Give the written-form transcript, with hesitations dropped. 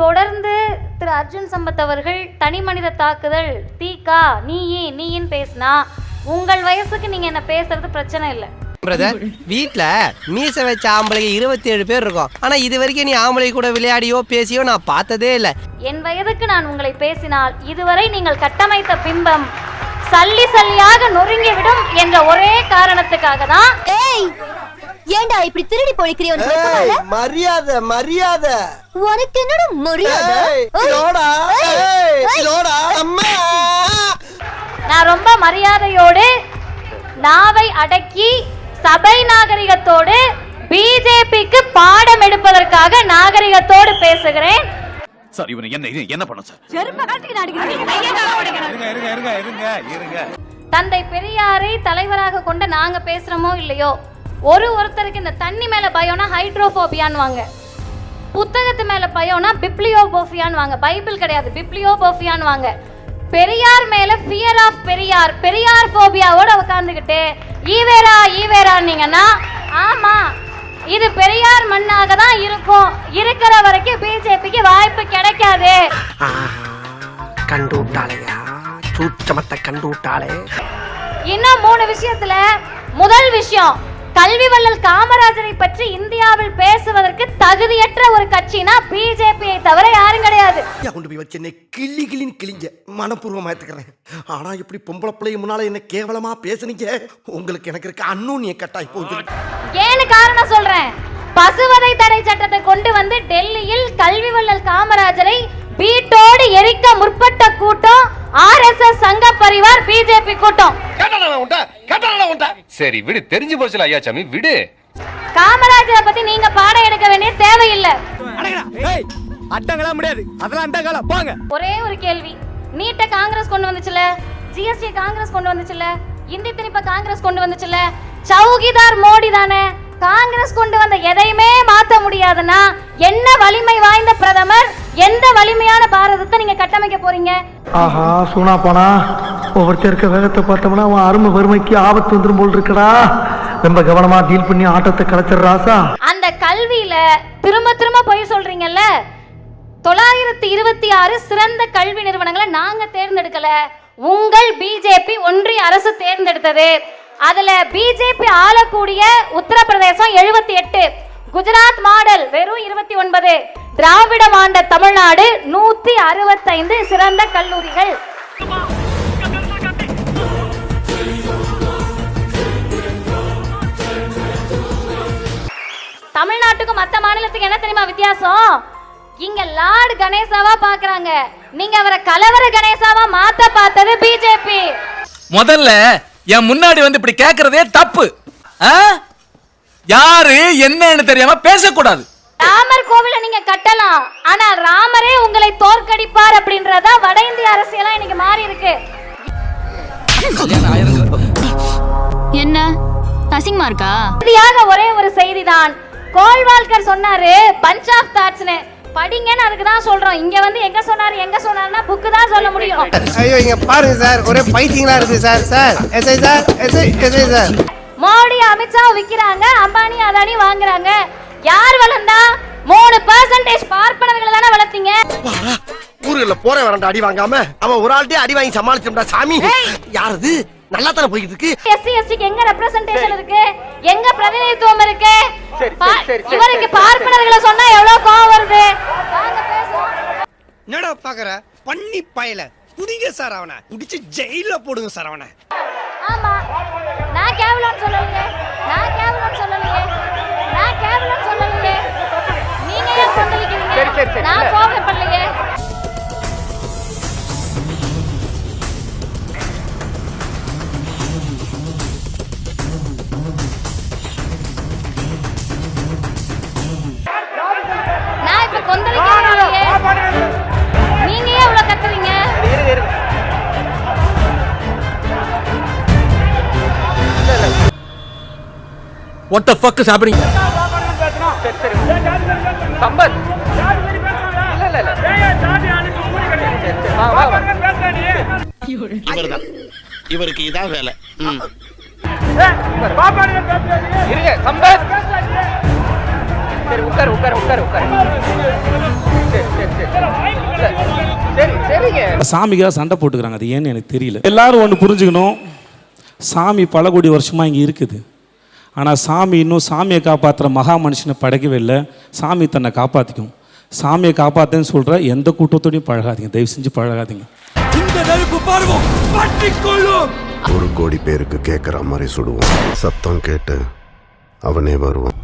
தொடர்ந்து திரு அர்ஜுன் சம்பத் அவர்கள் தனி மனித தாக்குதல் தீகா நீயின் பேசினா உங்கள் வயசுக்கு நீங்க என்ன பேசுறது பிரச்சனை இல்லை. பிரதர், வீட்ல மீச வச்ச ஆம்பளைங்க 27 பேர் இருக்கும். ஆனா இது வரைக்கும் நீ ஆம்பளை கூட விளையாடியோ பேசியோ நான் பார்த்ததே இல்லை. என் வயதுக்கு நான் உங்களை பேசினால் இதுவரை நீங்கள் கட்டமைத்த பிம்பம் சல்லி சல்லியாக நொறுங்கிவிடும் என்ற ஒரே காரணத்துக்காக தான். ஏண்டா இப்படி திருடி பொழிக்கிறிய? மரியாதை மரியாதை உனக்கு என்னோட மரியாதை? நான் ரொம்ப மரியாதையோடு நாவை அடக்கி சபை நாகரிகத்தோடு பிஜேபிக்கு பாடம் எடுப்பதற்காக நாகரிகத்தோடு பேசுகிறேன். சார் இவனை என்ன பண்ண சார்? தந்தை பெரியாரை தலைவராக கொண்ட நாங்க பேசுறோமோ இல்லையோ, ஒருத்தருக்கு இந்த தண்ணி மேல பயம்னா ஹைட்ரோபோபியான்னு வாங்க, புத்தகத்து மேல பயம்னா பிப்ளியோபோபியான்னு வாங்க. பைபிள் கிடையாது, பிப்ளியோபோபியான்னு வாங்க. பெரியார் மேல ஃபியர் ஆஃப் பெரியார் போபியாவோட உட்கார்ந்துகிட்டு ஈவேரான்னீங்கன்னா ஆமா இது பெரியார் மண்ணாக தான் இருக்கும். இருக்கிற வரைக்கும் பிஜேபிக்கு வாய்ப்பு கிடைக்காது. கண்டு விட்டாளையா, சூச்சமத்தை கண்டு விட்டாளே. இன்னும் 3 விஷயத்துல, முதல் விஷயம், கல்வி வள்ளல் காமராஜரை பற்றி இந்தியாவில் பேசுவதற்கு தகுதியற்ற ஒரு கட்சினா பிஜேபியை தவிர யாரும் கிடையாது. கொண்டு போய் வச்சு என்னை கிளிஞ்ச மனப்பூர்வமா ஏத்துக்கிறேன். ஆனா இப்படி பொம்பளை பிள்ளைங்க முன்னால என்ன கேவலமா பேசுனீங்க. உங்களுக்கு எனக்கு இருக்க அன்னூன்னிய கட்டாய் போகுது. ஏன்னு காரணம் சொல்றேன். பசுவதை தடை சட்டத்தை கொண்டு வந்து டெல்லியில் கல்வி வள்ளல் காமராஜரை வீட்டோடு எரிக்க முற்பட்ட கூட்டம் ஆர்எஸ்எஸ் சங்க பரிவார் பிஜேபி கூட்டம். சரி விடு, தெரிஞ்சு போச்சுல ஐயா சாமி, விடு. காமராஜரை பத்தி நீங்க பாடம் எடுக்க வேண்டிய தேவையில்லை. அட்டங்களா முடியாது, அதெல்லாம் அட்டங்களா போங்க. ஒரே ஒரு கேள்வி, நீட்ட காங்கிரஸ் கொண்டு வந்துச்சுல, ஜிஎஸ்டி காங்கிரஸ் கொண்டு வந்துச்சுல, இந்தி திணிப்ப காங்கிரஸ் கொண்டு வந்துச்சுல, சௌகிதார் மோடி தானே. காங்கிரஸ் கொண்டு வந்த எதையுமே மாத்த முடியாதுன்னா என்ன வலிமை வாய்ந்த பிரதமர், எந்த வலிமையான பாரதத்தை நீங்க கட்டமைக்க போறீங்க? ஆஹா சூனா போனா ஒவ்வொருத்தருக்க வேகத்தை பார்த்தோம்னா அவன் அருமை வறுமைக்கு ஆபத்து வந்துரும் போல் இருக்கடா. ரொம்ப கவனமா டீல் பண்ணி ஆட்டத்தை கலைச்சிடுறாசா. அந்த கல்வியில திரும்ப போய் சொல்றீங்கல்ல, 926 சிறந்த கல்வி நிறுவனங்களை நாங்க தேர்ந்தெடுக்கல, உங்கள் பிஜேபி ஒன்றிய அரசு தேர்ந்தெடுத்தது. அதுல பிஜேபி ஆளக்கூடிய உத்தரப்பிரதேசம் 78, குஜராத் மாடல் வெறும் 29, திராவிடம் ஆண்ட தமிழ்நாடு 165 சிறந்த கல்லூரிகள். தமிழ்நாட்டுக்கும் மத்த மாநிலத்துக்கு என்ன தெரியுமா வித்தியாசம்? இங்க லார்ட் கணேசாவா பாக்குறாங்க, நீங்க அவரை கலவர கணேசாவா மாத்த பார்த்தது பிஜேபி. முதல்ல என் முன்னாடி வந்து இப்படி கேக்குறதே தப்பு. யாரு என்னன்னு தெரியாம பேசக்கூடாது. ராமர் கோவிலை நீங்க கட்டலாம், ஆனா ராமரே உங்களை தோற்கடிப்பார் அப்படின்றதா வட இந்திய அரசியலா இன்னைக்கு மாறி இருக்கு. என்ன அசிங்கமா இருக்கா? ஒரே ஒரு செய்திதான், கோல்வால்கர் சொன்னாரு பஞ்ச் ஆஃப் தாட்ஸ்னு, படிங்கன்னு அதுக்கு தான் சொல்றோம். இங்க வந்து எங்க சொன்னாருன்னா புக்கு தான் சொல்ல முடியும். ஐயோ இங்க பாருங்க சார், ஒரே பைத்தியங்களா இருக்கு sir. SI sir. Modi Amit Shah விக்கிறாங்க, அம்பானி அதானி வாங்குறாங்க. யார் வளர்ந்தா? 3% பார்ப்பனர்களை தானே வளர்த்தீங்க. ஊருல போற வரண்ட அடி வாங்காம அவன் ஒரு ஆள்கிட்டே அடி வாங்கி சமாளிச்சோம்டா சாமி. யாரது நல்லா தானே போயிட்டு இருக்கு. எஸ்சி எஸ்டிக்கு எங்க ரெப்ரசன்டேஷன் இருக்கு, எங்க பிரதிநிதித்துவம் இருக்கு? இவருக்கு பார்ப்பனர்களை சொன்னா எவ்வளவு கோவம் வருது. வாங்க பேசுவோம். என்னடா பாக்குற பண்ணி பயல, புடிங்க சார் அவனை, புடிச்சு ஜெயில போடுங்க சார் அவனை. ஆமா, நான் கேவலம் சொல்லலையே. நீங்க ஏன் கொந்தளிக்கிறீங்க? நான் கோவப்படலையே. நான் இப்ப கொந்தளிக்கிறேன், நீங்க ஏன் இவ்வளவு கத்துறீங்க? What the fuck is happening? Sampath இவர்தான், இவருக்கு இதான் வேலை. இருங்க சம்பத், சரி உட்காரு. சாமிக்காக சண்டை போட்டுக்கிறாங்க, அது ஏன்னு எனக்கு தெரியல. எல்லாரும் ஒன்று புரிஞ்சுக்கணும், சாமி பல கோடி வருஷமாக இங்கே இருக்குது. ஆனால் சாமி இன்னும் சாமியை காப்பாற்றுற மகா மனுஷனை படைக்கவே இல்லை. சாமி தன்னை காப்பாற்றிக்கும். சாமியை காப்பாற்றுன்னு சொல்கிற எந்த கூட்டத்தோடையும் பழகாதீங்க, தயவு செஞ்சு பழகாதீங்க. இந்த நெருப்பு பார்வோம் பற்றிக்கொள்ளும். 1 கோடி பேருக்கு கேட்குற மாதிரி சுடுவோம், சத்தம் கேட்டு அவனே வருவான்.